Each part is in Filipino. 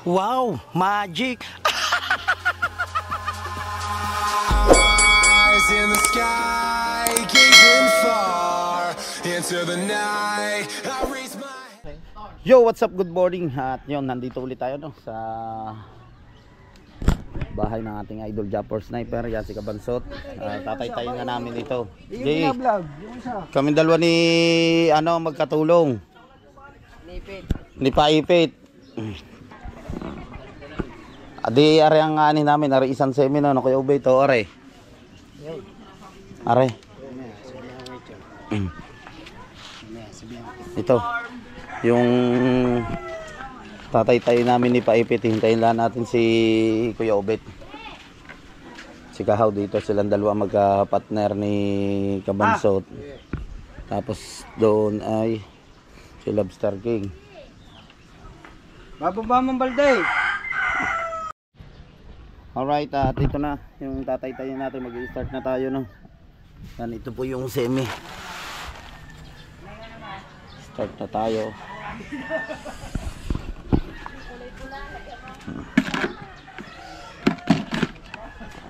Wow, magic! Eyes in the sky, gazing far into the night. I raise my Yo, what's up? Good morning. At yun, nandito ulit tayo no, sa bahay ng ating idol Japper Sniper. Yan si Kabansot. Tatay-tayin nga namin ito. Jay, kami dalawa ni magkatulong. Ni Paipit. Adi, are ang ani namin. Are isang semi no, Kuya Ube ito. Are. Are. Ito. Yung tatay-tayo namin ni Paipit, hintayin lang natin si Kuya Obet, si Kahaw dito, silang dalawa magka-partner ni Kabansot. Tapos doon ay si Lobster King. Bababa mong balde. Alright, at ito na yung tatay-tayo natin, mag-i-start na tayo no. Yan, ito po yung semi. Start na tayo.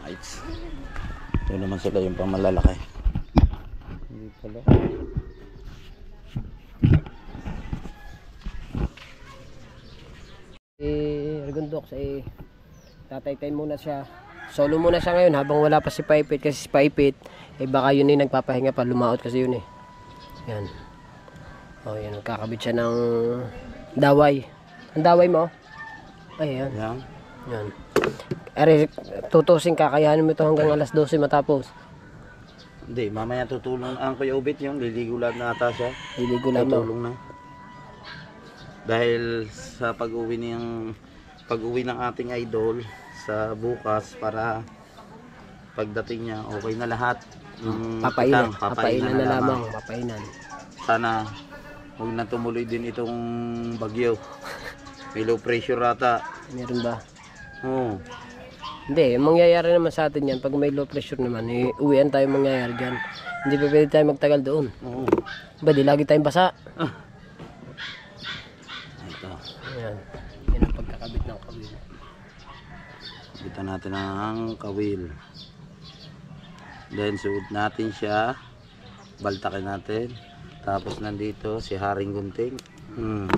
Right. Ito naman sila yung pamalalaki. Hindi pala. Regundox tatay-tay muna siya. Solo muna siya ngayon habang wala pa si Paipit, kasi si Paipit baka yun nagpapahinga pa, lumaot kasi yun Yan. Oh, yan, nagkakabit siya ng daway. Ang daway mo? Ay, yan. Yan. Ari, tutusin, kakayanin mo ito hanggang alas 12 matapos. Hindi, mamaya tutulong ang Kuya Ubit yung liligo lang na ata siya. Liligo lang tutulong na. Dahil sa pag-uwi ng ating idol sa bukas, para pagdating niya okay na lahat. Papainan na lamang. Papainan. Sana huwag na tumuloy din itong bagyo. May low pressure ata. Meron ba? Oo. Hindi, mangyayari naman sa atin yan. Pag may low pressure naman, uwian tayo mangyayari dyan. Hindi pa pwede tayo magtagal doon. Oo. Ba, di lagi tayong basa. Ito. Ayan. Yan ang pagkakabit ng kawil. Bitan natin ang kawil. Then suot natin siya. Baltakin natin. Tapos nandito si Haring Gunting.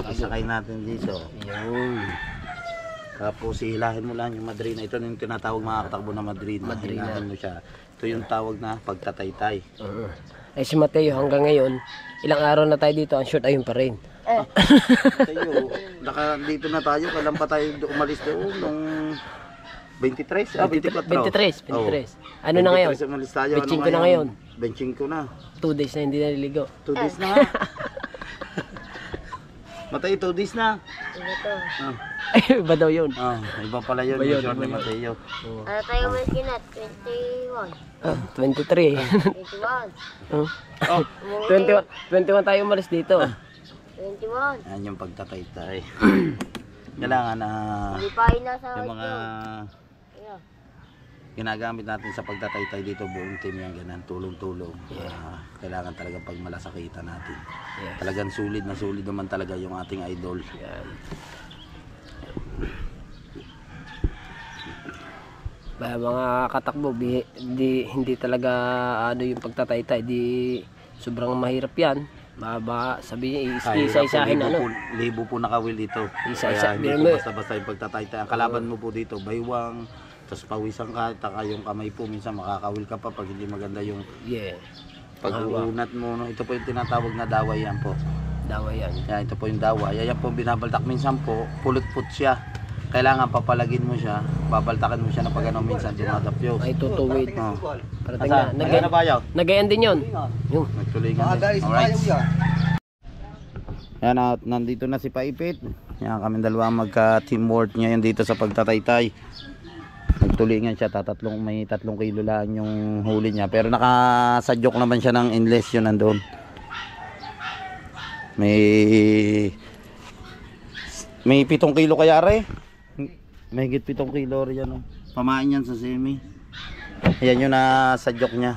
Isakay natin dito. Ayun. Tapos hilahin mo lang yung madrina. Ito yung tinatawag mga katakbo na madrina. Hilahin mo siya. Ito yung tawag na pagtataytay. Ay si Mateo hanggang ngayon, ilang araw na tayo dito, ang short ayun pa rin. Tayo, dito na tayo. Kailan pa tayo umalis doon? Nung 23? 24? 23. Oh. Ano na ngayon? Benching ko na ngayon. Benching ko na. 2 days na hindi naliligo. 2 days na. Matay, 2 days na. Iba to. Ay, iba daw yun. Iba pala yun. Iba yun, Yung iba ni yun. Mateo. Ano tayo may kinat? 23. 21. 21. 21 tayo umalis dito. 21. Yan yung pagtataytay. Kailangan na Hindi pa nasa yung mga Ayan. ginagamit natin sa pagtataytay dito, buong team yan, ganun, tulong-tulong. Kailangan talaga pag malasakitan natin. Yes. Talagang sulit na sulit naman talaga yung ating idol. Yan. Mga katakbo, hindi talaga yung pagtataytay, di sobrang mahirap yan. Baba, sabihin, isa-isahin libo po nakawil dito. Isa-isa. Kaya hindi po basta-basta yung pagtataytay. Ang kalaban mo po dito, baywang, tapos pawisan ka, taka yung kamay po, minsan makakawil ka pa pag hindi maganda yung pag-uunat mo. No? Ito po yung tinatawag na daway yan po. Daway yan. Yan, ito po yung daway. Yan po binabaltak. Minsan po, pulot-put siya. Kailangan papalagin mo siya, babaltakan mo siya na pag ano minsan dumadapyo. Ay tutuwid. Parating Asa? na. Na ba yaw? Nagayan din yun. Yung. Nagtulingan din. Alright. Yan, at nandito na si Paipit. Yan, kami dalawa magka-teamwork ngayon dito sa pagtataytay. Nagtulingan siya, may 3 kilo lang yung huli niya. Pero nakasadyok naman siya ng endless yun nandun. May 7 kilo kaya re. May higit 7 kilo rin yan. Pamain yan sa semi. Ayan yung nasadyok niya.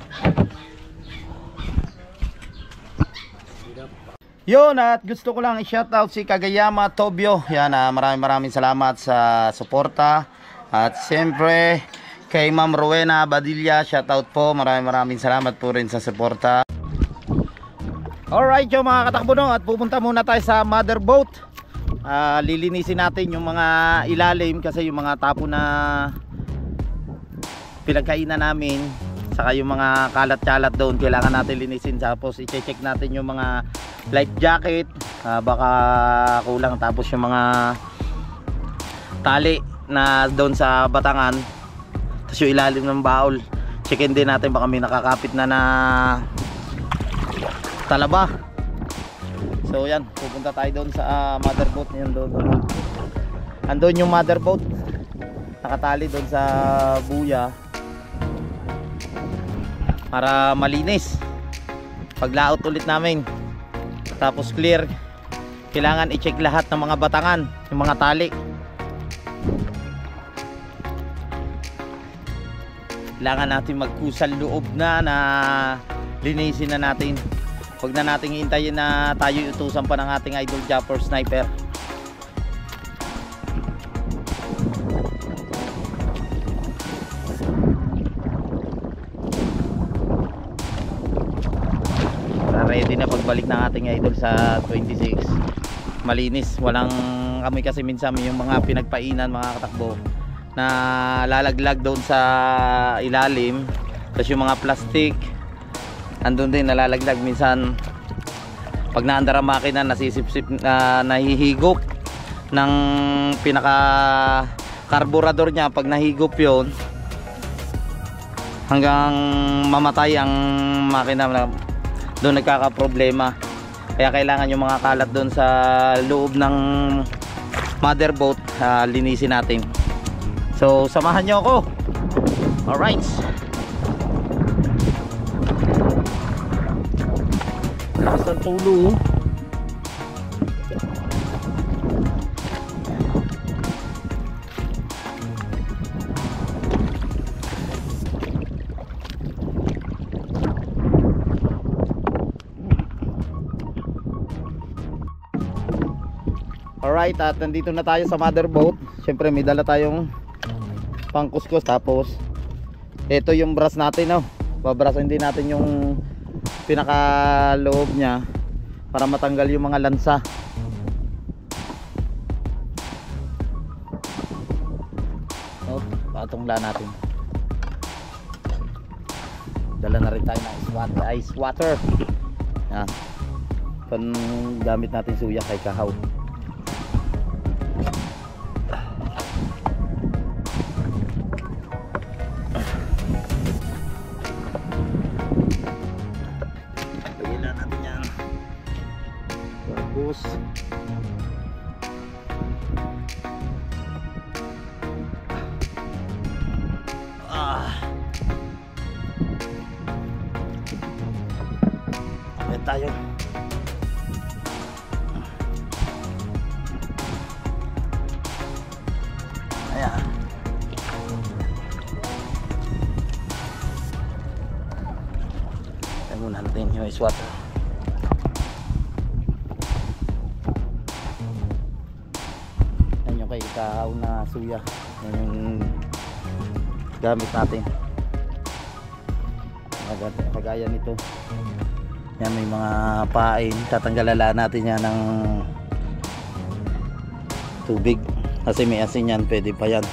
Yun, at gusto ko lang i-shoutout si Kagayama Tobio. Yan, maraming salamat sa suporta. At siyempre kay Ma'am Rowena Badilla, shoutout po. Maraming salamat po rin sa suporta. Alright yung mga katakbo, no, at pupunta muna tayo sa mother boat. Lilinisin natin yung mga ilalim kasi yung mga tapo na pinagkainan namin, saka yung mga kalat-kalat doon kailangan natin linisin. Tapos i-check natin yung mga life jacket, baka kulang. Tapos yung mga tali na doon sa batangan, tapos yung ilalim ng baul, checkin din natin baka may nakakapit na talaba. So yan, pupunta tayo doon sa mother boat. Yan doon, andun yung mother boat, nakatali doon sa buya para malinis paglaot ulit namin. Tapos clear, kailangan i-check lahat ng mga batangan, yung mga tali. Kailangan natin magkusal loob na linisin na natin. Huwag na natin hintayin na tayo utusan pa ng ating idol Japper Sniper. Ready na pagbalik ng ating idol sa 26. Malinis, walang amoy kasi minsan yung mga pinagpainan, mga katakbo, na lalaglag doon sa ilalim. Tapos yung mga plastic andun din nalalaglag minsan. Pag naandar ang makina, nasisip-sip, nahihigop ng pinaka karburador niya. Pag nahigop yon, hanggang mamatay ang makina, doon nagkakaproblema. Kaya kailangan yung mga kalat doon sa loob ng mother boat, linisin natin. So samahan nyo ako. Alright, lakas ng tulo. Alright, at nandito na tayo sa mother boat. Siyempre may dala tayong pangkuskus. Tapos ito yung brass natin, no? Babrasin din natin yung pinaka loob niya para matanggal yung mga lansa. Patungla natin. Dala na rin tayo ng ice water. Yan, pan gamit natin suya kay Kahaw. Tayo. Ayan. Tayo muna natin yung ice water. Yan yung kay Kahaw na suya. Yan yung gamit natin. Kagaya nito. Yan, may mga pain. Tatanggalala natin yan ng tubig kasi may asin yan, pwede pa yan.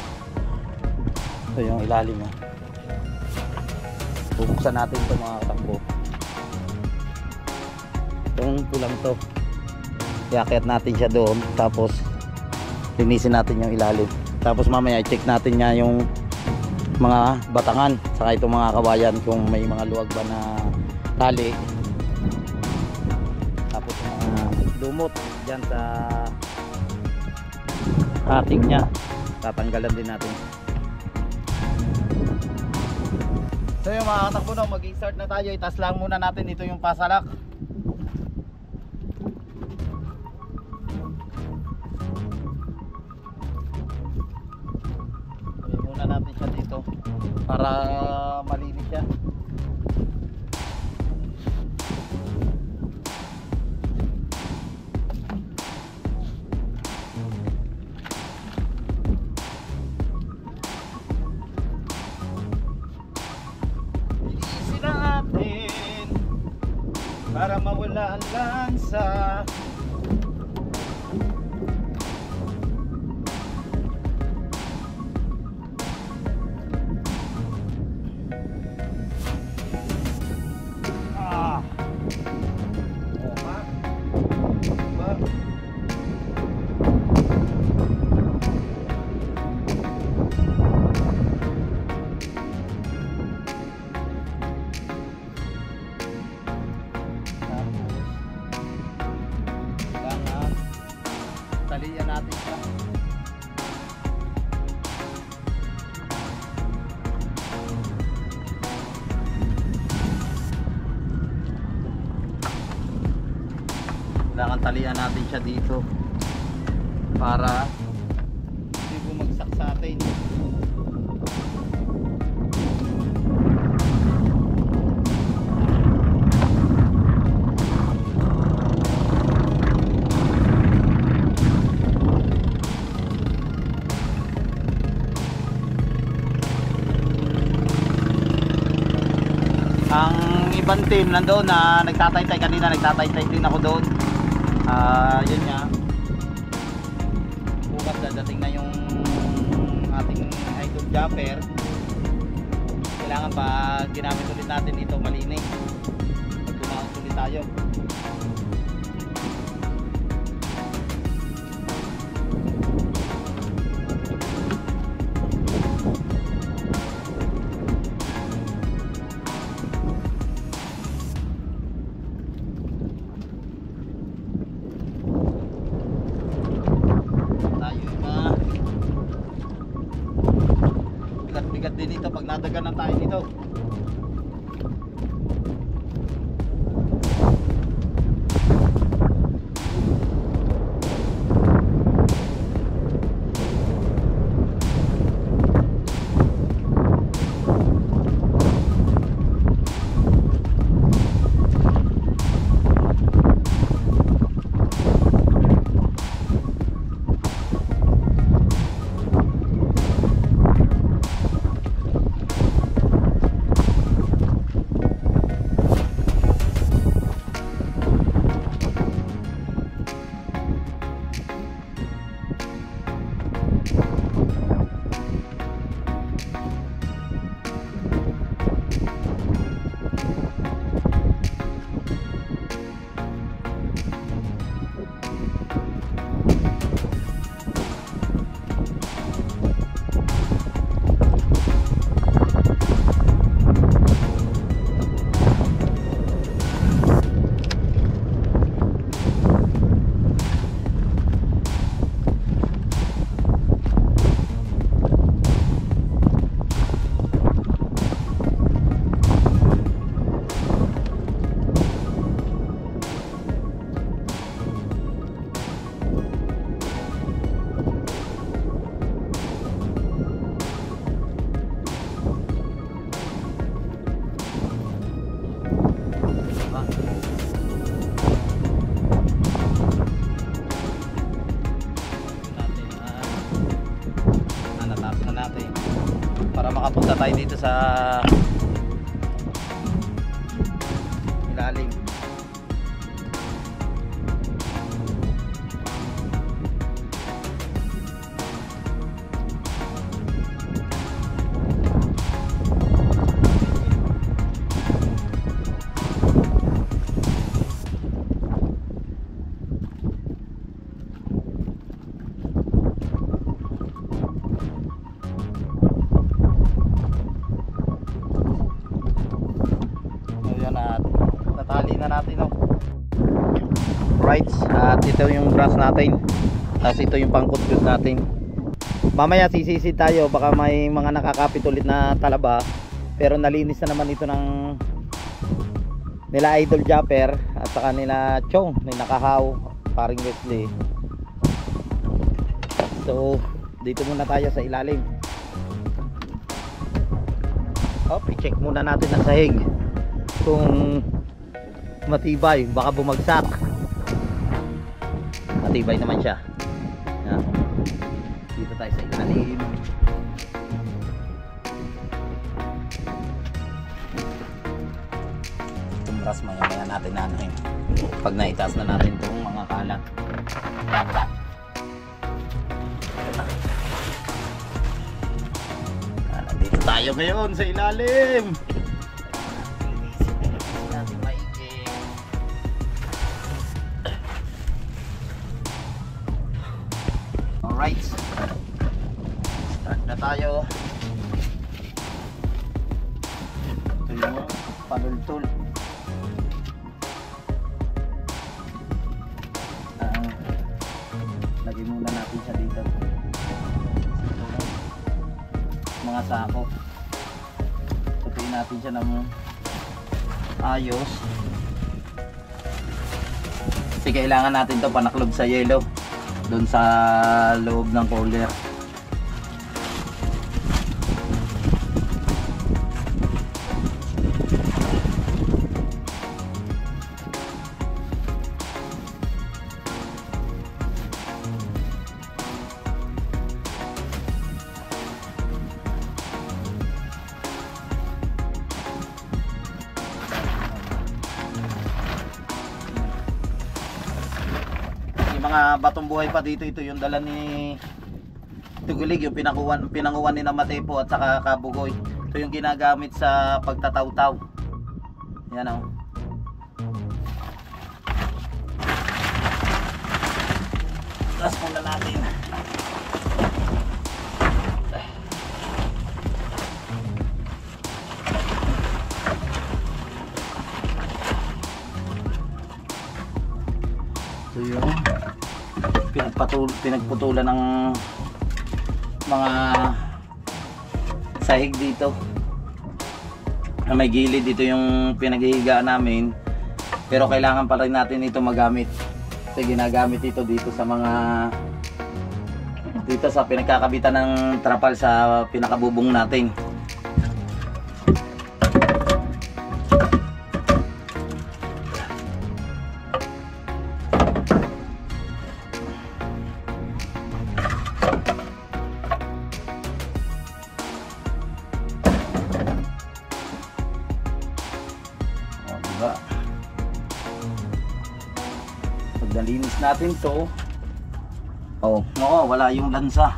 Ito yung ilalim yan. Bubuksan natin ito, mga katakbo. Itong pulang to, iakyat natin siya doon, tapos linisin natin yung ilalim. Tapos mamaya i-check natin niya yung mga batangan saka itong mga kawayan kung may mga luwag ba na tali. Lumot dyan sa ating nya, tatanggalan din natin. So yung mga katakbo, no, mag-start na tayo. Itas lang muna natin ito yung pasalak. Pagin muna natin siya dito para malinis siya. para mawala ang lansa. Ah. Oh, ha? Diba? Kailangan talian natin siya. Kailangan talian natin siya dito para hindi bumagsak sa atin. Ang ibang team nandoon na nagtataytay kanina, nagtataytay din ako doon. Yun nga. Bukas dadating na yung ating idol jumper. Kailangan pa ginamit ulit natin ito malinis. Pag tumawag ulit tayo. Bigat din ito pag nadaganan tayo nito. Makapunta tayo dito sa ilalim. Natali na natin, no? Right, at ito yung brass natin. Tapos ito yung pang-control natin. Mamaya sisisid tayo, baka may mga nakakapit ulit na talaba. Pero nalinis na naman ito ng nila Idol Japper at saka nila Chong, may nakahaw, paring Wesley. So dito muna tayo sa ilalim. I-check muna natin ang sahig kung matibay, baka bumagsak. Matibay naman siya. Yan. Dito tayo sa ilalim. Itong taras maya maya natin na ano yun. Pag naitaas na natin itong mga kalat. Nandito tayo ngayon sa ilalim. Natin maigi. Alright, start na tayo. Ito yung panultul. Lagay muna natin siya dito. Mga sako. Tutuin natin siya ng ayos. Kasi kailangan natin to panaklob sa yelo doon sa loob ng cooler. Mga batong buhay pa dito, ito yung dala ni Tugulig, yung pinanguwan ni na Matepo at saka Kabugoy. Ito yung ginagamit sa pagtataw-taw. Yan o. Taas muna natin. Ito yung pinagputulan ng mga sahig dito na may gilid. Dito yung pinaghihigaan namin, pero kailangan pa rin natin ito magamit kasi ginagamit ito dito sa mga dito sa pinagkakabitan ng trapal sa pinakabubong natin. Pag nalinis natin to, wala yung lansa.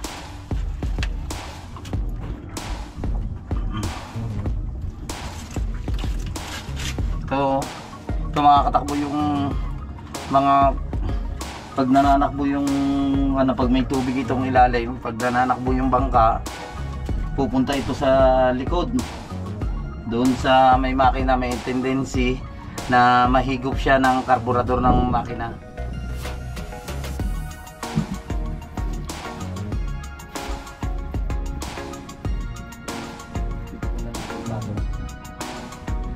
Ito makakatakbo yung mga pag nananakbo yung pag may tubig itong ilalim, pag nananakbo yung bangka, pupunta ito sa likod. Doon sa may makina may tendency na mahigop siya ng karburador ng makina.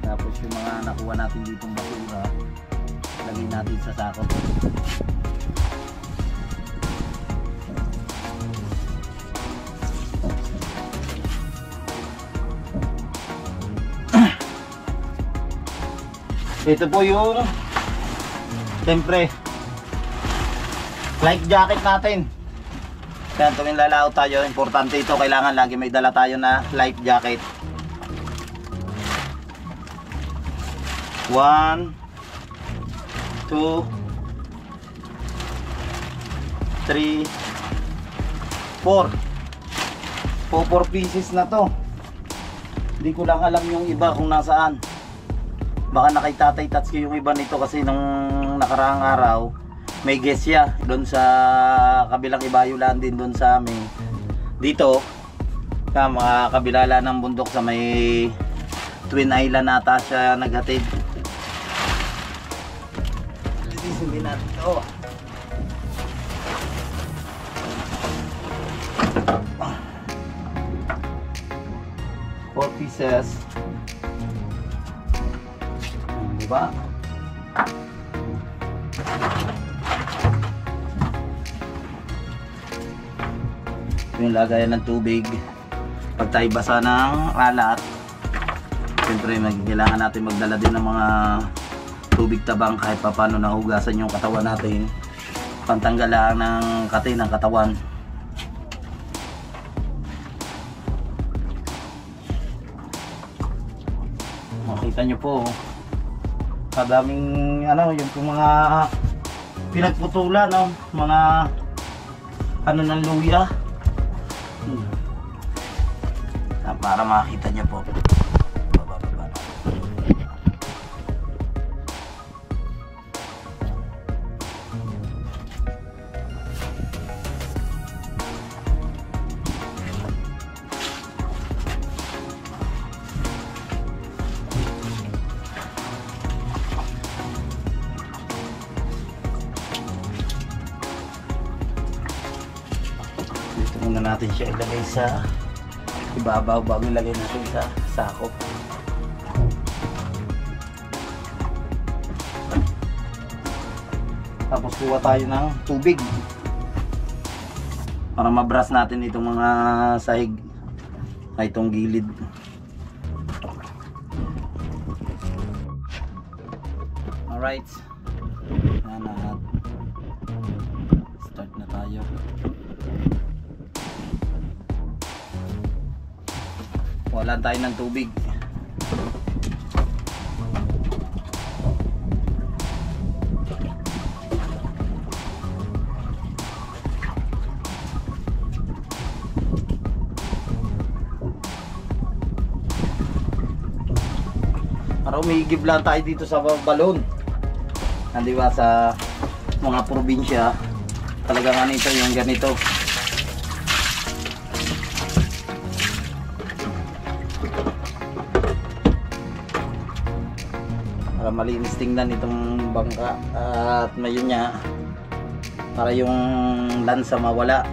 Tapos yung mga nakuha natin ditong basura, lagay natin sa sako. Ito po yung siyempre life jacket natin. Kaya tuwing lalao tayo, importante ito, kailangan lagi may dala tayo na life jacket. 1 2 3 4 pieces na to. Hindi ko lang alam yung iba kung nasaan. Baka nakaitatay touch ko yung iba nito kasi nung nakaraang araw may guest siya doon sa kabilang Ibayulan din doon sa amin. Dito sa mga kabilala ng bundok sa may Twin Island nata siya naghatid. Linisin din natin ito. 4 pieces. Diba? Yung lagayan ng tubig pag tayo basa ng alat, siyempre kailangan natin magdala din ng mga tubig tabang kahit pa paano nahugasan yung katawan natin, pantanggal lang ng kati ng katawan. Makita nyo po Kadaming ano, yung mga pinagputulan, no? Mga ano ng luya. Para makita niyo po. Bababa. Dito muna natin siya ilagay sa ibabaw bago ilagay natin sa sakop. Tapos kuha tayo ng tubig para mabras natin itong mga sahig na itong gilid. Alright, start na tayo. Walan tayo ng tubig. Para umigib lang tayo dito sa balon. Hindi ba sa mga probinsya talagang ano ito yung ganito. Para malinis tingnan itong bangka at mayon niya para yung lansa mawala.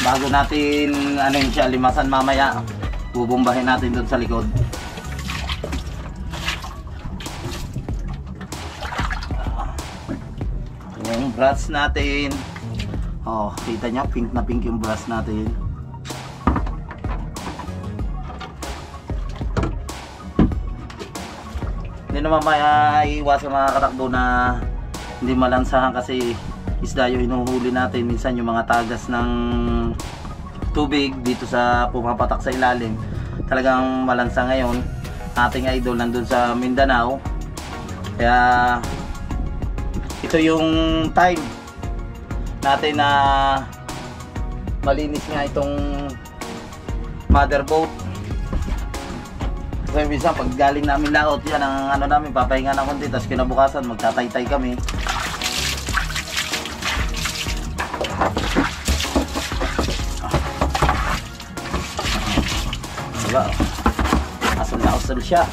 Bago natin ano yun siya limasan mamaya, bubombahin natin doon sa likod. Yung brush natin. Oh, kita nyo, pink na pink yung brush natin. Hindi naman maiiwasan mga katakbo na hindi malansahan kasi isda yung hinuhuli natin. Minsan yung mga tagas ng tubig dito sa pumapatak sa ilalim talagang malansa ngayon. Ating idol nandun sa Mindanao, kaya ito yung time natin na malinis nga itong mother boat. Kasi minsan pag galing namin laot, yan ang ano namin, papahinga na konti, tapos kinabukasan magtataytay kami. Diba? Asal na asal siya.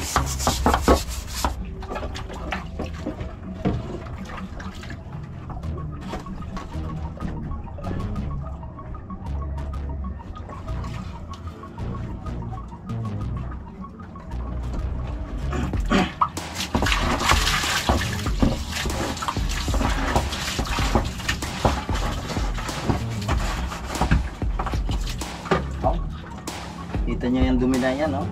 Kita nyo yung dumi na yan, no?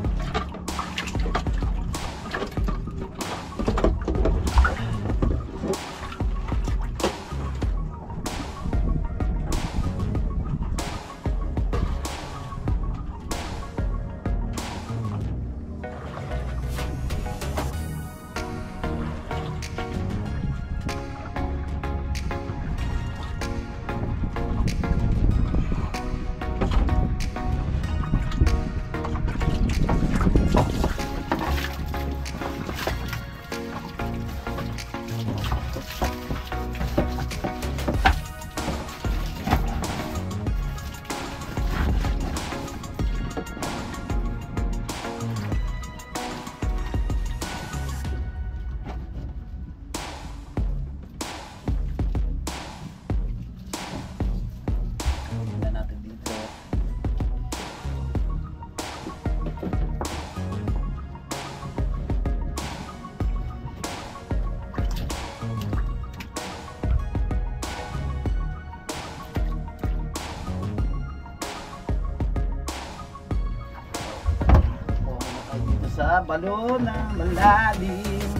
Sa balon na malalim.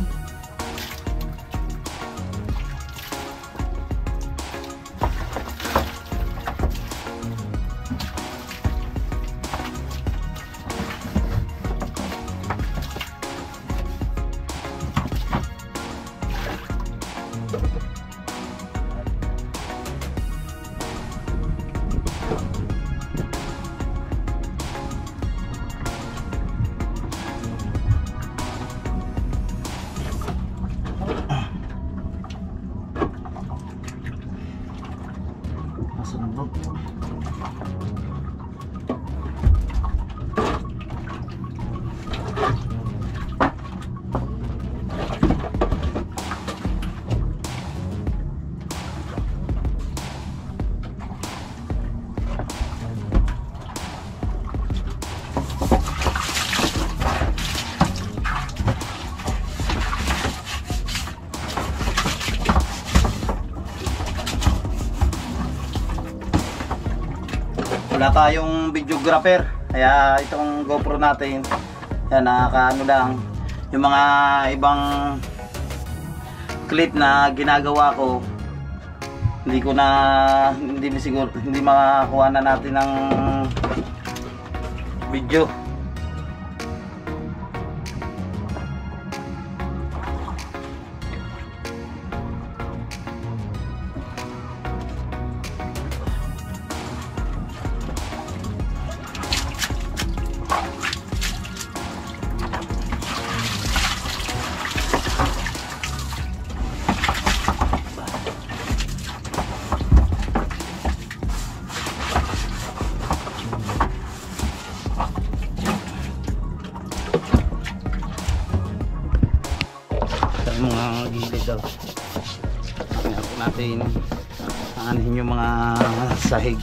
wala tayong videographer, kaya itong GoPro natin yan, nakakaano lang yung mga ibang clip na ginagawa ko, hindi makakuha na natin ng video. Mga gilid daw, tingnan po natin aanihin yung mga sahig.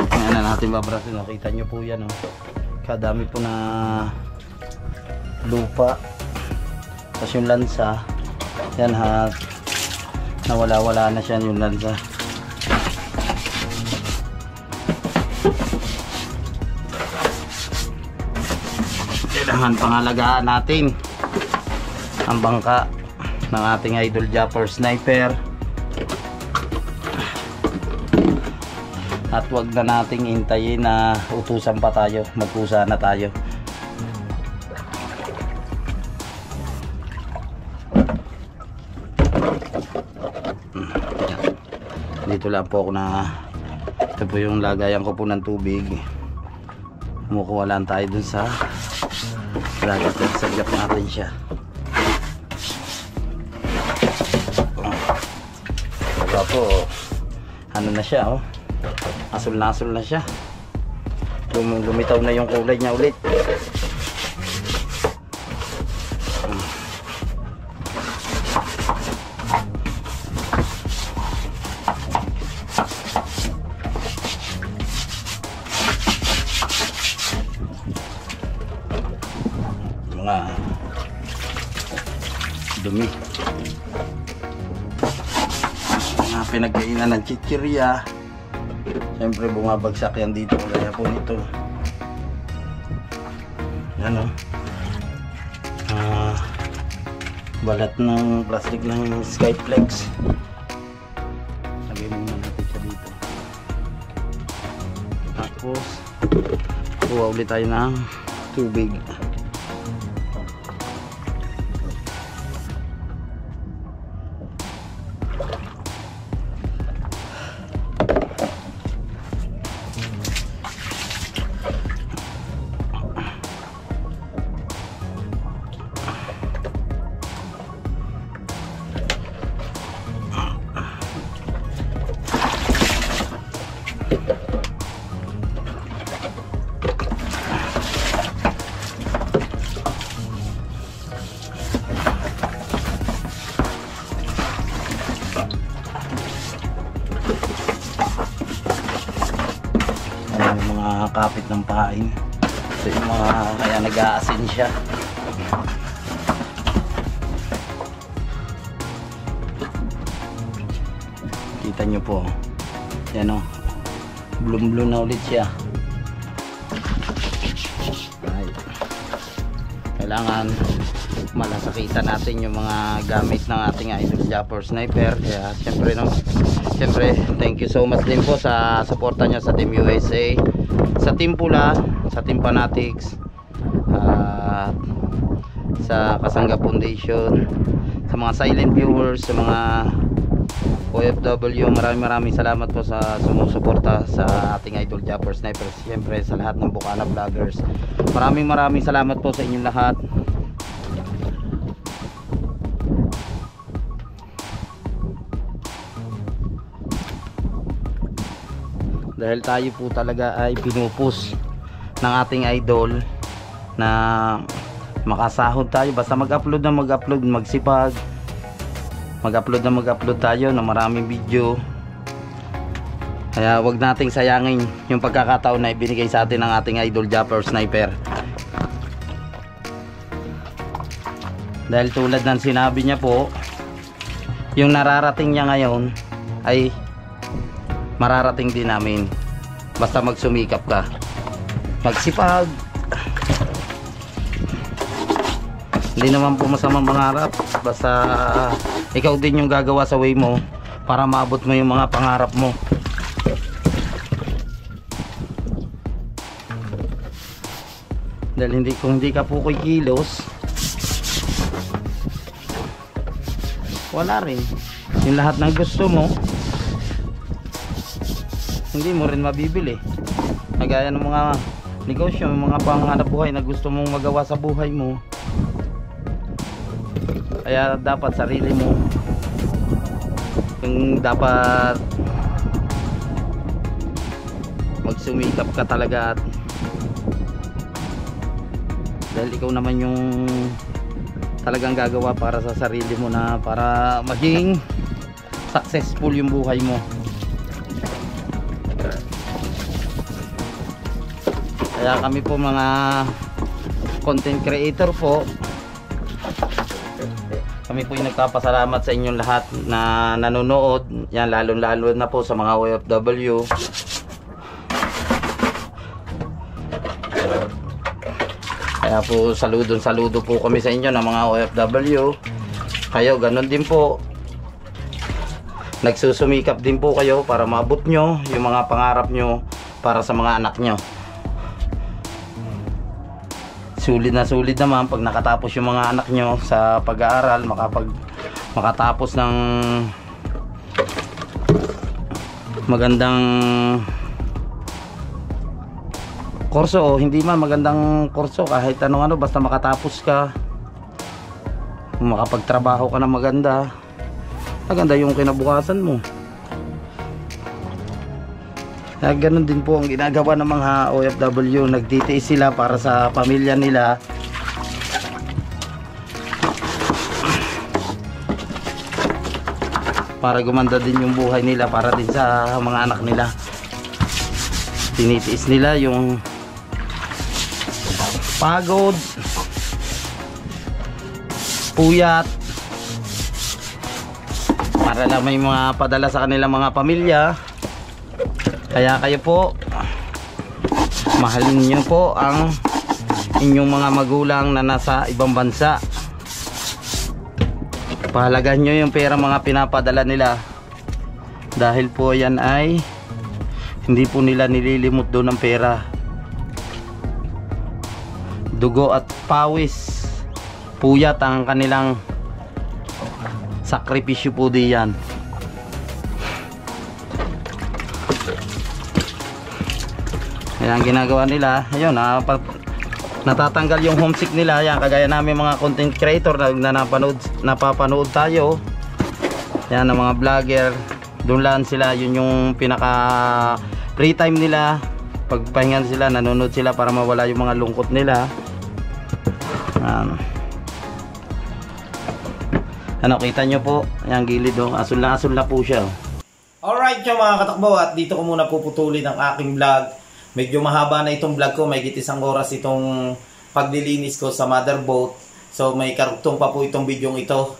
Tingnan na natin babrasin. Nakita nyo po yan, oh. Kadami po na lupa, tapos yung lansa yan, ha, nawala na siya yung lansa. Kailangan pangalagaan natin ang bangka ng ating Idol Japper Sniper, at wag na nating hintayin na utusan pa tayo, magkusa na tayo. Dito lang po ako ito po yung lagayan ko po ng tubig. Kumukuha lang tayo dun sa dagat at sagyap natin siya. Diba po, ano na siya, oh, asul na siya. Lumitaw na yung kulay niya ulit. Mga dumi, mga pinagkainan ng chichirya, siyempre bumabagsak yan dito, kaya po nito yan, balat ng plastic ng Skyflex. Lagay muna natin siya dito, tapos kuha ulit tayo ng tubig. Kapit ng pain, ito yung mga kaya nag-aasin siya. Kita nyo po yan, oh, blue na ulit siya. Ay, kailangan malasakitan natin yung mga gamit ng ating Idol Japper Sniper. Kaya siyempre thank you so much din po sa suporta nyo sa Team USA, sa Team Pula, sa Team Fanatics, sa Kasangga Foundation, sa mga silent viewers, sa mga OFW. Maraming salamat po sa sumusuporta sa ating Idol Japper Sniper. Siyempre sa lahat ng Bukana Vloggers, maraming salamat po sa inyong lahat. Dahil tayo po talaga ay pinupus ng ating idol na makasahod tayo. Basta mag-upload na mag-upload, magsipag mag-upload tayo ng maraming video. Kaya wag nating sayangin yung pagkakataon na ibinigay sa atin ng ating Idol Japper Sniper. Dahil tulad ng sinabi niya po, yung nararating niya ngayon ay mararating din namin. Basta magsumikap ka, magsipag. Hindi naman po masamang mangarap, basta ikaw din yung gagawa sa way mo para maabot mo yung mga pangarap mo. Dahil kung hindi ka po kikilos, wala rin. Yung lahat ng gusto mo, hindi mo rin mabibili. Kagaya ng mga negosyo, mga panghanap buhay na gusto mong magawa sa buhay mo. Kaya dapat sarili mo yung dapat magsumikap ka talaga, at dahil ikaw naman yung talagang gagawa para sa sarili mo, na para maging successful yung buhay mo. Kaya kami po mga content creator po, kami po yung nagpapasalamat sa inyong lahat na nanonood. Yan, lalo na po sa mga OFW. Kaya po saludo po kami sa inyo ng mga OFW. Kayo ganun din po, nagsusumikap din po kayo para maabot nyo yung mga pangarap nyo para sa mga anak nyo. Sulit naman pag nakatapos yung mga anak nyo sa pag-aaral, makatapos ng magandang kurso, o hindi man magandang kurso, kahit anong basta makatapos ka, makapagtrabaho ka na maganda yung kinabukasan mo. Kaya ganun din po ang ginagawa ng mga OFW. Nagtitiis sila para sa pamilya nila. Para gumanda din yung buhay nila, para din sa mga anak nila. Tinitiis nila yung pagod, puyat, para lang may mga padala sa kanilang mga pamilya. Kaya kayo po, mahalin niyo po ang inyong mga magulang na nasa ibang bansa. Pahalagahan nyo yung pera mga pinapadala nila, dahil po yan ay hindi po nila nililimot doon ng pera. Dugo at pawis, puyat ang kanilang sakripisyo po diyan. Yan ang ginagawa nila. Ayun, natatanggal yung homesick nila. Yan, kagaya namin mga content creator na napapanood tayo. Yan, ang mga vlogger, doon lang sila. Yun yung pinaka free time nila. Pagpahingan sila, nanonood sila para mawala yung mga lungkot nila. Ano, kita nyo po, yung gilid, asul na po siya. Alright yung mga katakbo, at dito ko muna puputulin ang aking vlog. Medyo mahaba na itong vlog ko, may isang oras itong paglilinis ko sa motherboard. So may karugtong pa po itong video ito.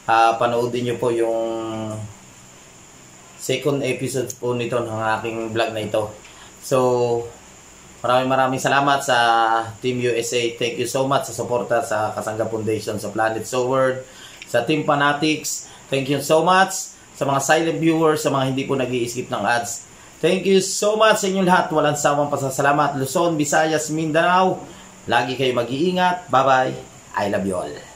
Panoodin nyo po yung second episode po nito ng aking vlog na ito. So maraming salamat sa Team USA. Thank you so much sa suporta sa Kasangga Foundation, sa Planet Soward, sa Team Fanatics. Thank you so much sa mga silent viewers, sa mga hindi po nag-i-skip ng ads. Thank you so much sa inyong lahat. Walang sawang pasasalamat. Luzon, Visayas, Mindanao. Lagi kayo mag-iingat. Bye-bye. I love you all.